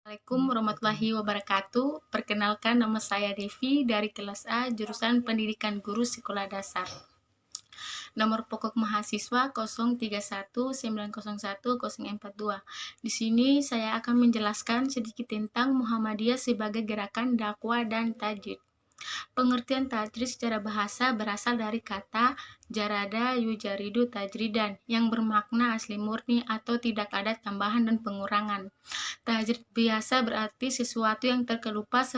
Assalamualaikum warahmatullahi wabarakatuh. Perkenalkan, nama saya Devi dari kelas A, jurusan Pendidikan Guru Sekolah Dasar. Nomor pokok mahasiswa 0319011042. Di sini saya akan menjelaskan sedikit tentang Muhammadiyah sebagai gerakan dakwah dan tajdid. Pengertian tajdid secara bahasa berasal dari kata jarada yujaridu tajridan yang bermakna asli murni atau tidak ada tambahan dan pengurangan. Tajdid biasa berarti sesuatu yang terkelupas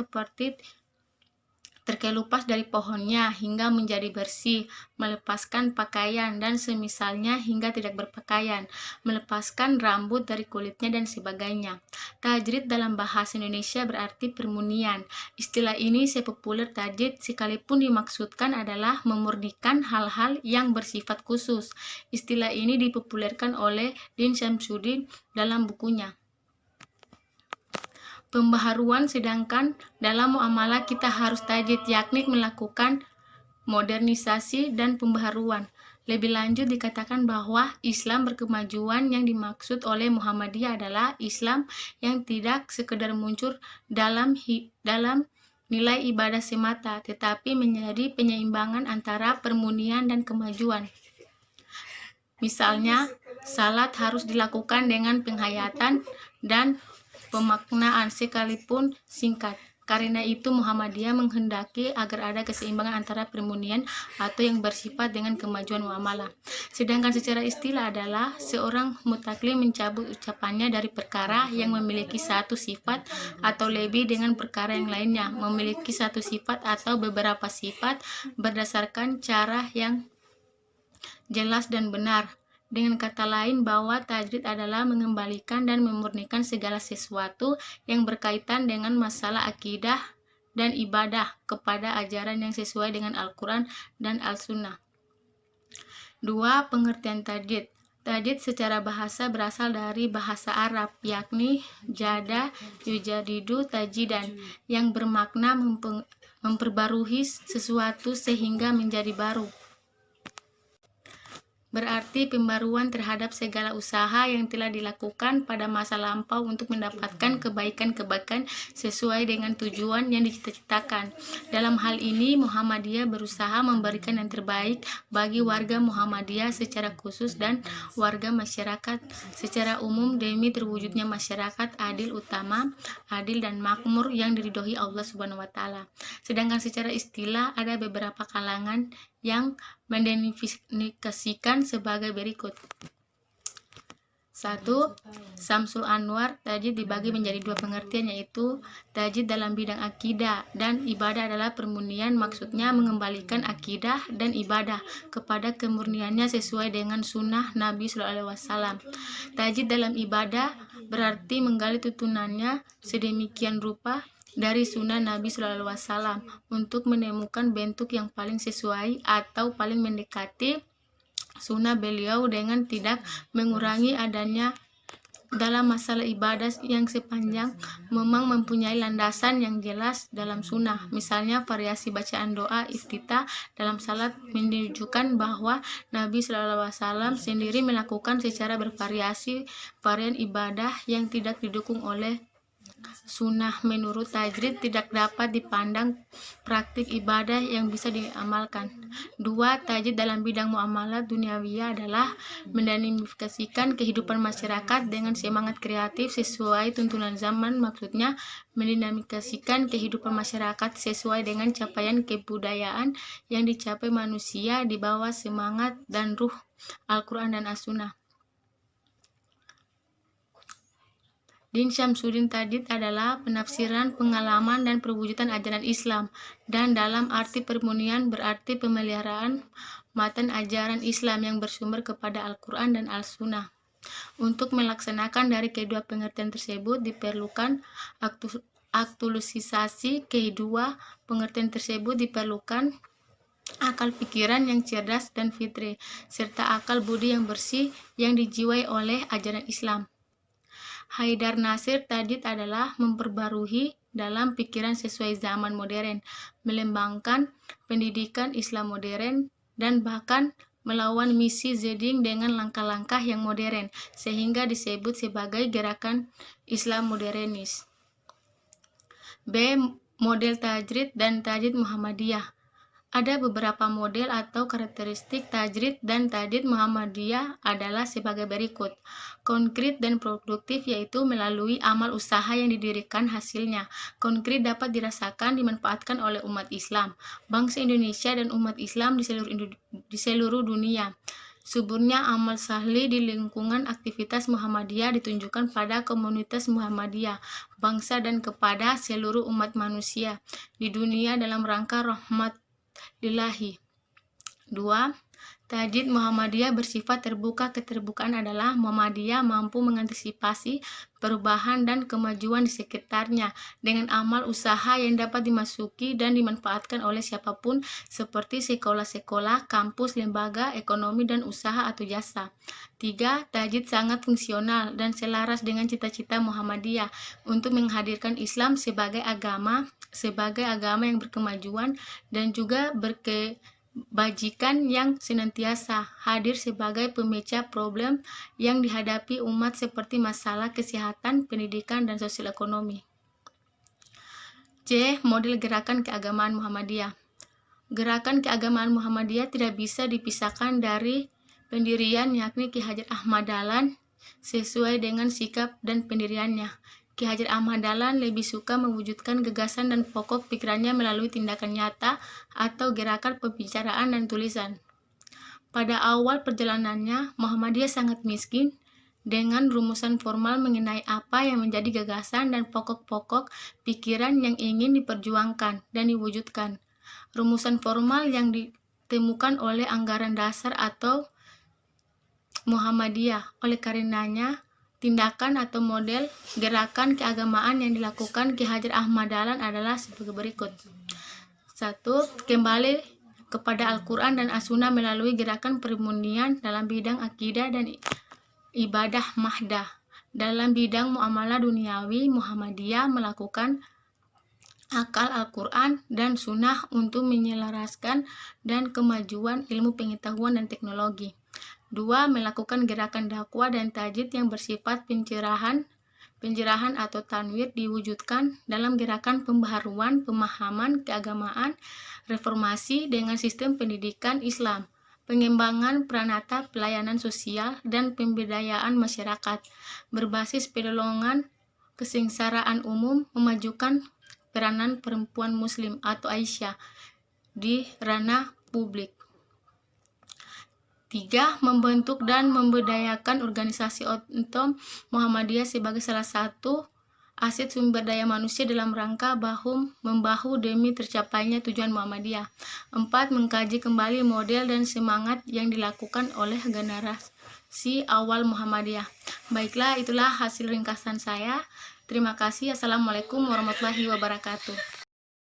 dari pohonnya hingga menjadi bersih, melepaskan pakaian dan semisalnya hingga tidak berpakaian, melepaskan rambut dari kulitnya dan sebagainya. Tajdid dalam bahasa Indonesia berarti permunian. Istilah ini sepopuler tajdid sekalipun dimaksudkan adalah memurnikan hal-hal yang bersifat khusus. Istilah ini dipopulerkan oleh Din Syamsuddin dalam bukunya Pembaharuan, sedangkan dalam muamalah kita harus tajdid, yakni melakukan modernisasi dan pembaharuan. Lebih lanjut dikatakan bahwa Islam berkemajuan yang dimaksud oleh Muhammadiyah adalah Islam yang tidak sekedar muncul dalam nilai ibadah semata, tetapi menjadi penyeimbangan antara permunian dan kemajuan. Misalnya, salat harus dilakukan dengan penghayatan dan pemaknaan sekalipun singkat. Karena itu Muhammadiyah menghendaki agar ada keseimbangan antara permunian atau yang bersifat dengan kemajuan muamalah. Sedangkan secara istilah adalah seorang mutaklim mencabut ucapannya dari perkara yang memiliki satu sifat atau lebih dengan perkara yang lainnya memiliki satu sifat atau beberapa sifat berdasarkan cara yang jelas dan benar. Dengan kata lain, bahwa tajdid adalah mengembalikan dan memurnikan segala sesuatu yang berkaitan dengan masalah akidah dan ibadah kepada ajaran yang sesuai dengan Al-Quran dan Al-Sunnah. 2. Pengertian tajdid. Tajdid secara bahasa berasal dari bahasa Arab, yakni jada yujadidu tajdidan, yang bermakna memperbarui sesuatu sehingga menjadi baru. Berarti pembaruan terhadap segala usaha yang telah dilakukan pada masa lampau untuk mendapatkan kebaikan-kebaikan sesuai dengan tujuan yang dicita-citakan. Dalam hal ini, Muhammadiyah berusaha memberikan yang terbaik bagi warga Muhammadiyah secara khusus dan warga masyarakat secara umum demi terwujudnya masyarakat adil, utama, adil dan makmur yang diridhoi Allah Subhanahu wa taala. Sedangkan secara istilah ada beberapa kalangan yang mendefinisikan sebagai berikut. 1. Samsul Anwar. Tajdid dibagi menjadi dua pengertian, yaitu tajdid dalam bidang akidah dan ibadah adalah permunian, maksudnya mengembalikan akidah dan ibadah kepada kemurniannya sesuai dengan sunnah Nabi SAW. Tajdid dalam ibadah berarti menggali tuntunannya sedemikian rupa dari sunnah Nabi SAW untuk menemukan bentuk yang paling sesuai atau paling mendekati sunnah beliau dengan tidak mengurangi adanya dalam masalah ibadah yang sepanjang memang mempunyai landasan yang jelas dalam sunnah. Misalnya variasi bacaan doa iftitah dalam salat menunjukkan bahwa Nabi SAW sendiri melakukan secara bervariasi varian ibadah yang tidak didukung oleh sunnah. Menurut tajdid tidak dapat dipandang praktik ibadah yang bisa diamalkan. 2. Tajdid dalam bidang muamalah duniawiyah adalah mendinamisasikan kehidupan masyarakat dengan semangat kreatif sesuai tuntunan zaman, maksudnya mendinamisasikan kehidupan masyarakat sesuai dengan capaian kebudayaan yang dicapai manusia di bawah semangat dan ruh Al-Quran dan As-Sunnah. Din Syamsuddin, tajdid adalah penafsiran, pengalaman, dan perwujudan ajaran Islam, dan dalam arti permunian berarti pemeliharaan matan ajaran Islam yang bersumber kepada Al-Quran dan Al-Sunnah. Untuk melaksanakan dari kedua pengertian tersebut diperlukan aktualisasi. Kedua pengertian tersebut diperlukan akal pikiran yang cerdas dan fitri, serta akal budi yang bersih yang dijiwai oleh ajaran Islam. Haidar Nasir, tajdid adalah memperbarui dalam pikiran sesuai zaman modern, melembangkan pendidikan Islam modern, dan bahkan melawan misi Zeding dengan langkah-langkah yang modern, sehingga disebut sebagai gerakan Islam modernis. B. Model tajrid dan tajdid Muhammadiyah. Ada beberapa model atau karakteristik tajrid dan tajdid Muhammadiyah adalah sebagai berikut. Konkret dan produktif, yaitu melalui amal usaha yang didirikan hasilnya. Konkret dapat dirasakan dimanfaatkan oleh umat Islam, bangsa Indonesia dan umat Islam di seluruh dunia. Suburnya amal saleh di lingkungan aktivitas Muhammadiyah ditunjukkan pada komunitas Muhammadiyah, bangsa dan kepada seluruh umat manusia di dunia dalam rangka rahmat lillahi. 2. Tajdid Muhammadiyah bersifat terbuka. Keterbukaan adalah Muhammadiyah mampu mengantisipasi perubahan dan kemajuan di sekitarnya dengan amal usaha yang dapat dimasuki dan dimanfaatkan oleh siapapun, seperti sekolah-sekolah, kampus, lembaga, ekonomi, dan usaha atau jasa. 3. Tajdid sangat fungsional dan selaras dengan cita-cita Muhammadiyah untuk menghadirkan Islam sebagai agama yang berkemajuan dan juga berkebajikan yang senantiasa hadir sebagai pemecah problem yang dihadapi umat seperti masalah kesehatan, pendidikan, dan sosial ekonomi. C. Model gerakan keagamaan Muhammadiyah. Gerakan keagamaan Muhammadiyah tidak bisa dipisahkan dari pendirian, yakni Ki Hajar Ahmad Dahlan sesuai dengan sikap dan pendiriannya. Ki Hajar Ahmad Dahlan lebih suka mewujudkan gagasan dan pokok pikirannya melalui tindakan nyata atau gerakan pembicaraan dan tulisan. Pada awal perjalanannya, Muhammadiyah sangat miskin dengan rumusan formal mengenai apa yang menjadi gagasan dan pokok-pokok pikiran yang ingin diperjuangkan dan diwujudkan. Rumusan formal yang ditemukan oleh anggaran dasar atau Muhammadiyah. Oleh karenanya, tindakan atau model gerakan keagamaan yang dilakukan Ki Hajar Ahmad Dahlan adalah sebagai berikut. 1. Kembali kepada Al-Quran dan As-Sunnah melalui gerakan permunian dalam bidang akidah dan ibadah mahdah. Dalam bidang muamalah duniawi, Muhammadiyah melakukan akal Al-Quran dan Sunnah untuk menyelaraskan dan kemajuan ilmu pengetahuan dan teknologi. 2. Melakukan gerakan dakwah dan tajdid yang bersifat pencerahan atau tanwir diwujudkan dalam gerakan pembaharuan pemahaman keagamaan, reformasi dengan sistem pendidikan Islam, pengembangan peranata pelayanan sosial dan pemberdayaan masyarakat berbasis pedoman kesengsaraan umum, memajukan peranan perempuan muslim atau Aisyah di ranah publik. 3. Membentuk dan memberdayakan organisasi otom Muhammadiyah sebagai salah satu aset sumber daya manusia dalam rangka bahu-membahu demi tercapainya tujuan Muhammadiyah. 4. Mengkaji kembali model dan semangat yang dilakukan oleh generasi awal Muhammadiyah. Baiklah, itulah hasil ringkasan saya. Terima kasih. Assalamualaikum warahmatullahi wabarakatuh.